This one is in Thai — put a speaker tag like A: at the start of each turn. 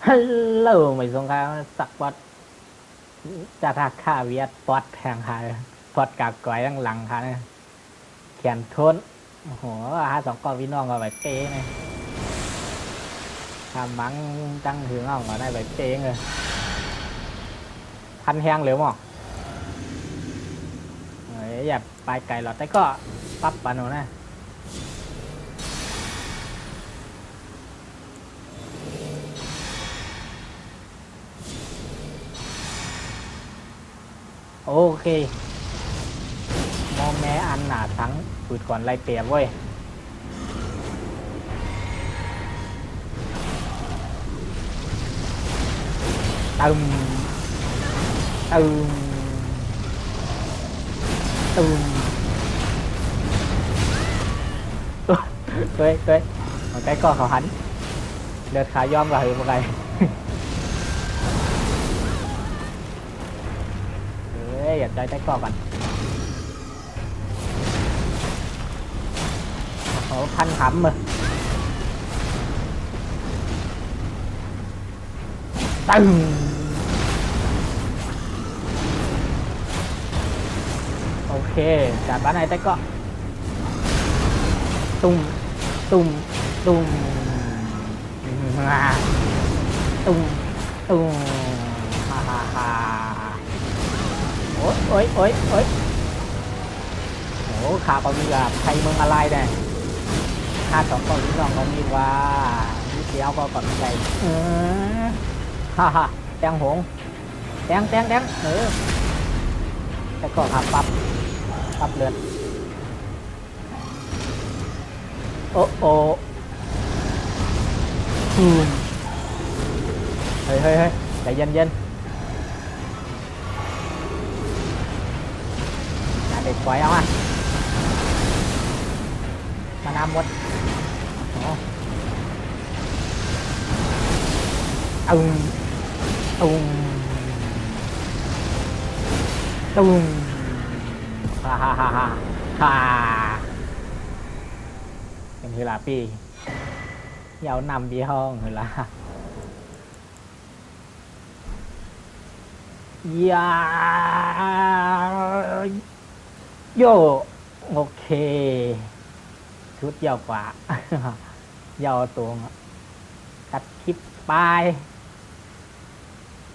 A: ฮัลโหลไม่สงครามสักบอดจะทักข้าเวียดปอดแทงค่ะปอดกากก้อยตั้งหลังค่ะเนี่ยเขียนทนโอ้โหหาสองกอพี่น้องก็ไปเป้เนี่ยทำมังตั้งถึงอ่องก็ได้ไปเป้งเลยพันแหงเหลือหมอกเฮ้ยอย่าไปไกลหรอกแต่ก็ปั๊บปะหนูนะโอเคมองแม้อันหนาทั้งปืดก่อนไล่เปียบเว้ยตึมตึมตึมเฮ้ยมันใกล้ก็เขาหันเลือดขาย่อมกับหือมาไงเฮ้ยอย่าใจใต้กอกันโอ้พันขำเลยตึมโอเคจัดบ้านไหนใต้ก็ตุ้มตุ้มตุ้มตุ้มตุ้มฮ่าฮ่าฮ่าโอ้ยโอ้ยโอ้ยโอ้ยโอ้ขาปมีกับไทยเมืองอะไรเนี่ยค่าสองก็ลิ้นรองก็มีว่านิดเดียวก็ก่อนใจฮ่าฮ่าแตงหงแตงแต่ก็ขับปั๊บเลือดโอ้โอ้เฮ้ยใจเย็นอย่าเด็กปล่อยเอามาน้ำหมดโอ้ตุ้มตุ้มตุ้มฮ่าเป็นคือลาพี่ยาวนำพี่ห้องคือละยาโยโอเคชุดยาวกว่า ยาวตัวตัดคลิปไป